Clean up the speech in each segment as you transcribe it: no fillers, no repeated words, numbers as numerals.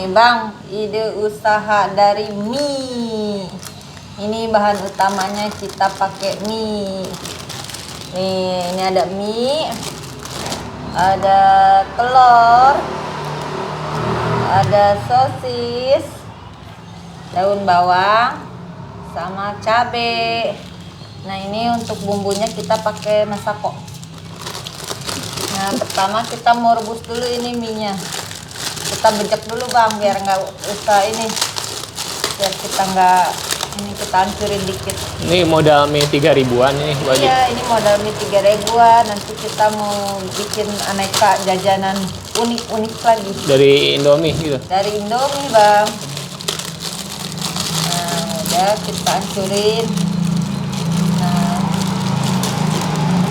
nih Bang, ide usaha dari mie. Ini bahan utamanya kita pakai mie. Nih, ini ada mie, ada telur, ada sosis, daun bawang, sama cabai. Nah, ini untuk bumbunya kita pakai masako. Nah, pertama kita mau rebus dulu ini mie-nya. Kita bejek dulu Bang, biar nggak usah ini, biar kita nggak ini, kita hancurin dikit. Ini modal mie 3.000-an ini Bu Haji. Iya, ini modal mie 3.000-an. Nanti kita mau bikin aneka jajanan unik-unik lagi. Dari Indomie gitu. Dari Indomie Bang. Nah, udah kita hancurin. Nah,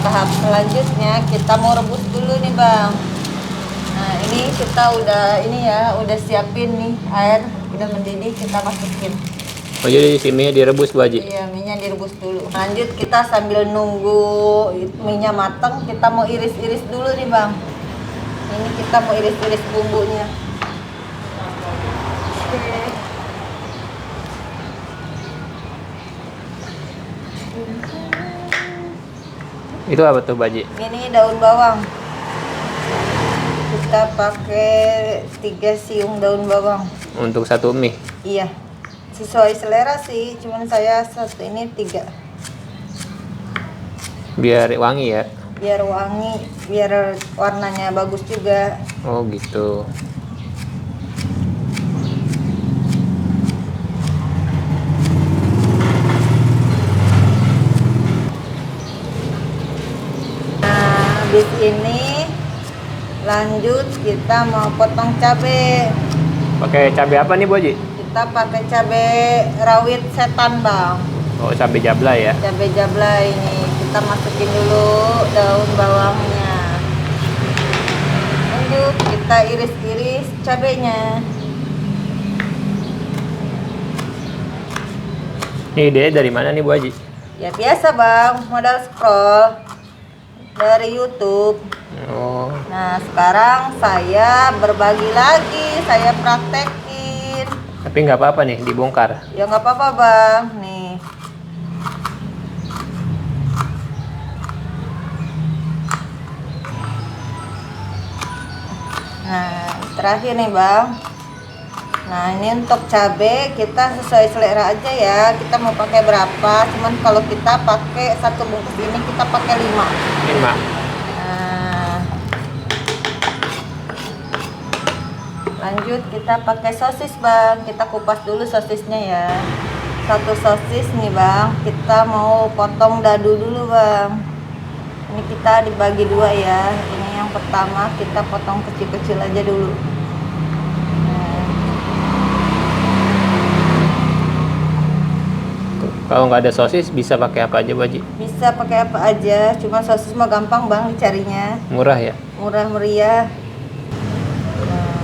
tahap selanjutnya kita mau rebus dulu nih Bang. Nah, ini kita udah udah siapin nih air, udah mendidih, kita masukin. Oh, jadi si mie direbus Bu Haji. Iya, mie-nya direbus dulu. Lanjut kita sambil nunggu mie-nya mateng, kita mau iris-iris dulu nih Bang. Ini kita mau iris-iris bumbunya. Oke. Itu apa tuh Bu Haji? Ini daun bawang. Kita pakai 3 siung daun bawang. Untuk satu mie. Iya, sesuai selera sih, cuman saya satu ini 3. Biar wangi ya. Biar wangi, biar warnanya bagus juga. Oh gitu. Nah, habis ini lanjut kita mau potong cabai. Pakai cabai apa nih Bu Haji? Kita pakai cabai rawit setan Bang. Oh, cabai jablay ya. Cabai jablay ini kita masukin dulu daun bawangnya. Lanjut kita iris-iris cabainya. Ini ide dari mana nih Bu Haji? Ya biasa Bang, modal scroll dari YouTube. Oh, Nah, sekarang saya berbagi lagi, saya praktekin. tapi nggak apa-apa nih dibongkar. Ya nggak apa-apa Bang, nih. Nah, terakhir nih Bang. Nah, ini untuk cabai kita sesuai selera aja ya. Kita mau pakai berapa? Cuman kalau kita pakai satu bungkus ini kita pakai 5. 5. Nah, lanjut kita pakai sosis Bang. Kita kupas dulu sosisnya ya. Satu sosis nih Bang, kita mau potong dadu dulu Bang. Ini kita dibagi 2 ya. Ini yang pertama kita potong kecil-kecil aja dulu. Kalau nggak ada sosis bisa pakai apa aja Bu Haji? Bisa pakai apa aja, cuma sosis mah gampang Bang dicarinya. Murah ya? Murah meriah. Nah,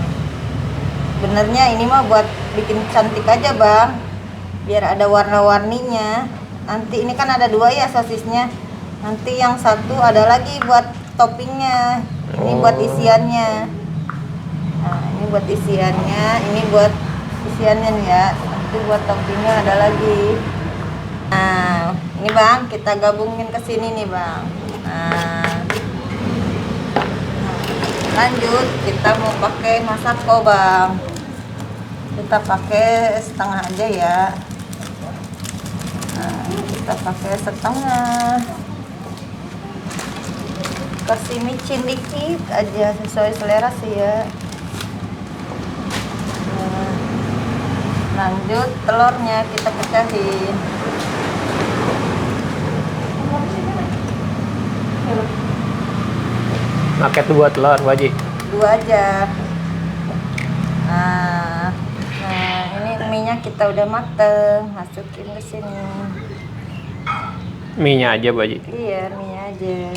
benernya ini mah buat bikin cantik aja Bang, biar ada warna-warninya. Nanti ini kan ada 2 ya sosisnya, nanti yang satu ada lagi buat toppingnya. Ini buat isiannya. Nah, ini buat isiannya, ini buat isiannya nih ya. Nanti buat toppingnya ada lagi. Nah, ini Bang, kita gabungin ke sini nih Bang. Nah, lanjut kita mau pakai masako Bang. Kita pakai setengah aja ya. Nah, kita pakai setengah. Kasih micin dikit aja sesuai selera sih ya. Nah, lanjut telurnya kita pecahin. Pakai 2 telur Bu Haji. 2 aja. Nah, ini mie-nya kita udah mateng, masukin ke sini. Mie-nya aja Bu Haji. Iya, mie-nya aja.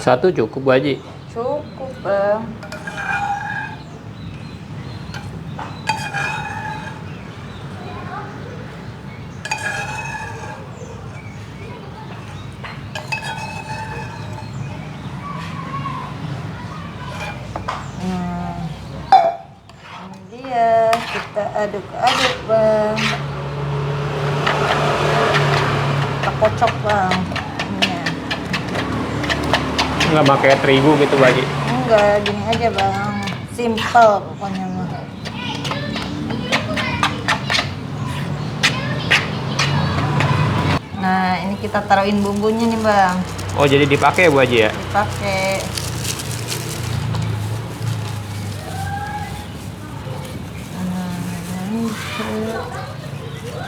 Satu cukup Bu Haji. Cukup Bang. Kita aduk-aduk bang. Kita kocok bang. Nggak pakai terigu gitu Bu Haji? Enggak, gini aja bang. Simple pokoknya mah. Nah, ini kita taruhin bumbunya nih bang. Oh, jadi dipakai ya Bu Haji ya? Dipakai.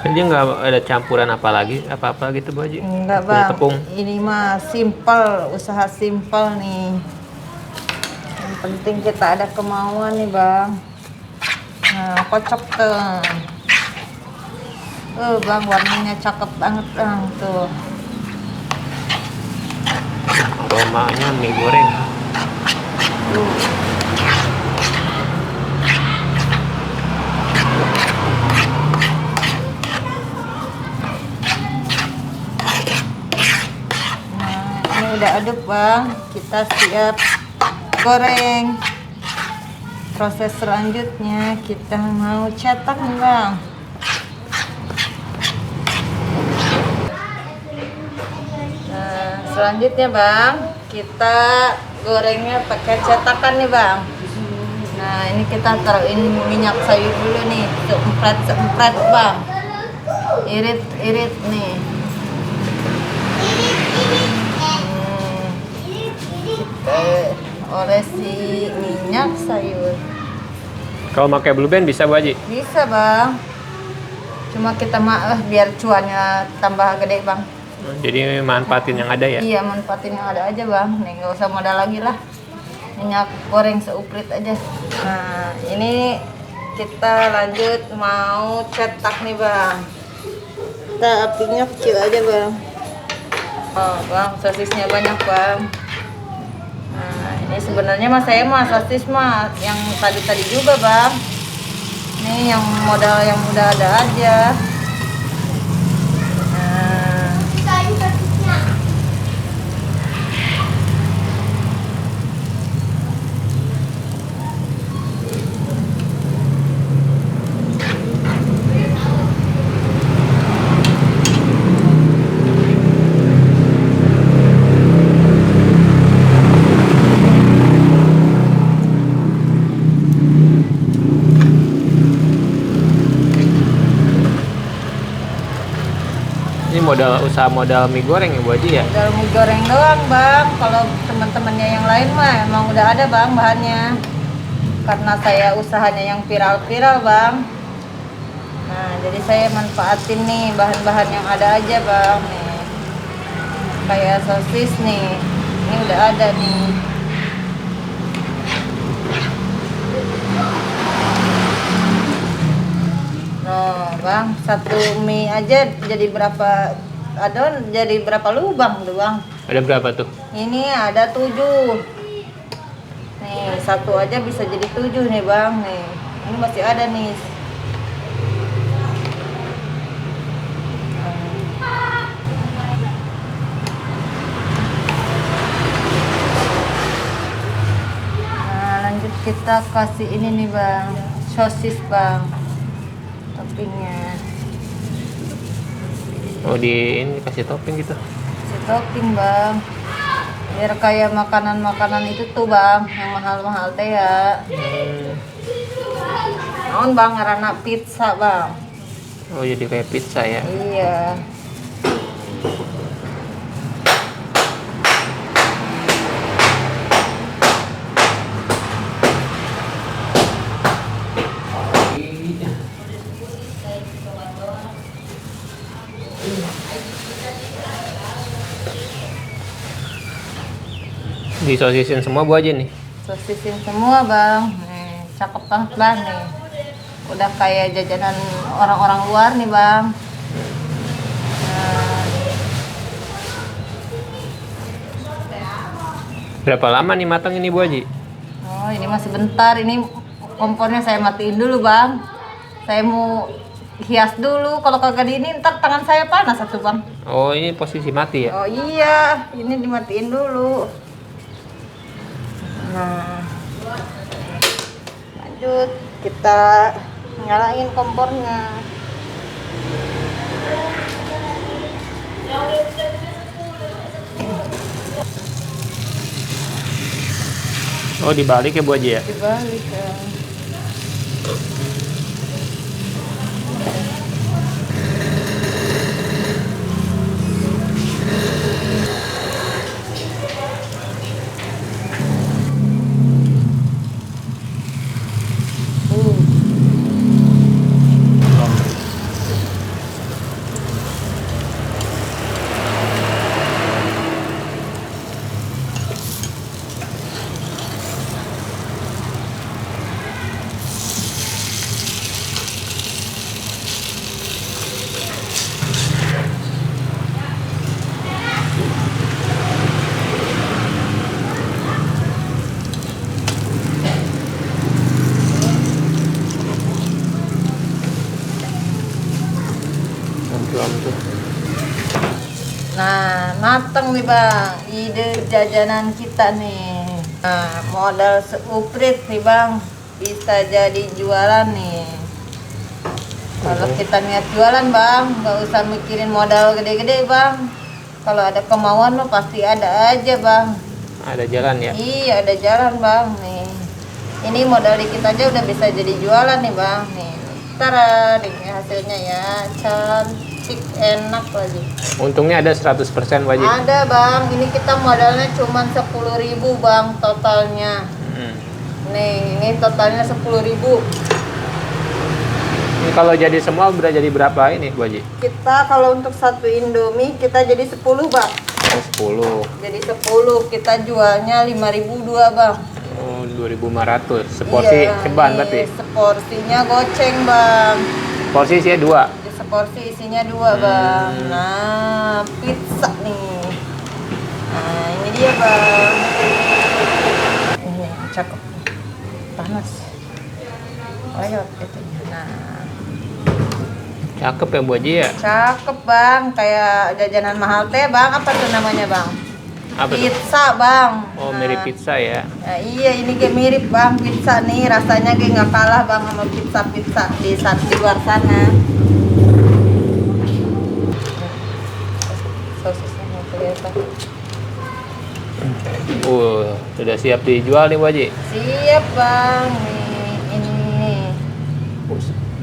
Jadi nggak ada campuran apa-apa gitu Bu Haji? Enggak bang, Tepung. ini mah simple, usaha simple nih. Yang penting kita ada kemauan nih bang. Nah, kocok tuh. Bang, warnanya cakep banget bang tuh. Aromanya mie goreng. Nah, ini udah aduk bang, kita siap goreng. Proses selanjutnya kita mau cetak nih bang. Nah, selanjutnya bang, kita gorengnya pakai cetakan nih bang. Nah, ini kita taruhin minyak sayur dulu nih, seempret bang. Irit nih. Kita olesi minyak sayur. Kalau pakai Blue Band bisa Bu Haji? Bisa bang. Cuma kita biar cuannya tambah gede bang. Jadi manfaatin yang ada ya? Iya, manfaatin yang ada aja bang. Nih nggak usah modal lagi lah. Minyak goreng seuprit aja. Nah, ini kita lanjut mau cetak nih bang. Kita apinya kecil aja bang. Oh bang, sosisnya banyak bang. Nah, ini sebenarnya saya sosis yang tadi juga bang. Ini yang modal yang udah ada aja. Ini usaha modal mie goreng ya Bu Haji ya? Modal mie goreng doang bang. Kalau teman-temannya yang lain mah emang udah ada bang bahannya. Karena saya usahanya yang viral-viral bang. Nah, jadi saya manfaatin nih bahan-bahan yang ada aja bang nih. Kayak sosis nih. Ini udah ada nih. Nah, bang, satu mie aja jadi berapa adon? Jadi berapa lubang tuh bang? Ada berapa tuh? Ini ada 7. Nih, satu aja bisa jadi 7 nih bang. Nih, ini masih ada nih. Nah, lanjut kita kasih ini nih bang, sosis bang. Toppingnya. Oh, ini kasih topping gitu? Kasih topping bang. Biar kayak makanan-makanan itu tuh bang, yang mahal-mahal teh ya. Naon bang, karena pizza bang. Oh, jadi kayak pizza ya? Iya. Disosisin semua Bu Haji nih? Sosisin semua bang. Nih, cakep banget bang nih. Udah kayak jajanan orang-orang luar nih bang. Nah, Berapa lama nih matang ini Bu Haji? oh ini masih bentar. Ini kompornya saya matiin dulu bang. Saya mau hias dulu. Kalau kagak di ini ntar tangan saya panas satu bang. Oh, ini posisi mati ya? Oh iya, ini dimatiin dulu. Nah, lanjut kita Nyalain kompornya. Oh, dibalik ya Bu Haji ya? Dibalik ya. Nah, mateng nih Bang, ide jajanan kita nih. Nah, modal seuprit nih Bang, bisa jadi jualan nih. Kalau kita niat jualan Bang, nggak usah mikirin modal gede-gede Bang. Kalau ada kemauan mah pasti ada aja Bang. Ada jalan ya? Iya, ada jalan Bang nih. Ini modal dikit aja udah bisa jadi jualan nih Bang nih. Tara, ini hasilnya ya, cantik, enak lagi. Untungnya ada 100% Bu Haji? Ada Bang, ini kita modalnya cuma 10.000 Bang totalnya. Nih, ini totalnya 10.000. Ini kalau jadi semua udah jadi berapa ini Bu Haji? Kita kalau untuk satu Indomie kita jadi 10 Bang. Oh, 10. Jadi 10, kita jualnya 5.002 Bang. Oh, 2.500. Seporsi Iya, ceban nih, berarti? seporsinya goceng Bang. Porsi isinya 2? Seporsi isinya 2 Bang. Nah, pizza nih. Nah, ini dia Bang. Ini cakep. Panas. Ayo itu. Nah, Cakep ya Bu Haji ya? cakep Bang, kayak jajanan mahal teh Bang. Apa tuh namanya Bang? Apa tuh? Pizza Bang. Oh, Nah, mirip pizza ya? nah, iya, ini kayak mirip Bang pizza nih. Rasanya kayak nggak kalah Bang sama pizza-pizza di luar sana. Sosisnya mau kelihatan. Sudah siap dijual nih Bu Haji? Siap Bang, nih ini nih.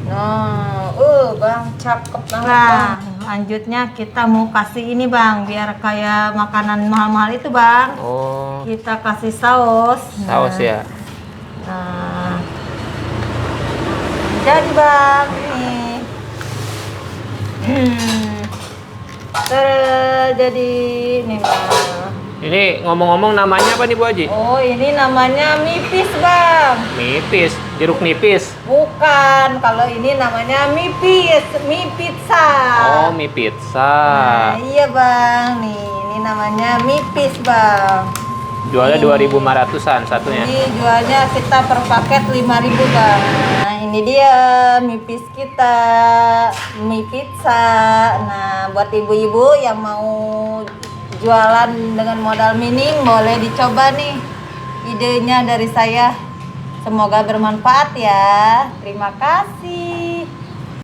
Nah, Bang, cakep banget Bang. Lanjutnya kita mau kasih ini Bang, biar kayak makanan mahal-mahal itu Bang. Oh, Kita kasih saus. saus ya? Nah, jadi Bang, nih. Jadi nih Bang. Ini ngomong-ngomong namanya apa nih Bu Haji? Oh, ini namanya mipis Bang. Nipis, jeruk nipis. Bukan, kalau ini namanya mipis, mie pizza. Oh, mie pizza. Nah, iya Bang, nih ini namanya mipis Bang. Jualnya Ini. 2.500-an satunya. Ini jualnya kita per paket 5.000 Bang. Nah, ini dia mipis kita, mie pizza. Nah, buat ibu-ibu yang mau jualan dengan modal minim boleh dicoba nih. Idenya dari saya. Semoga bermanfaat ya. Terima kasih.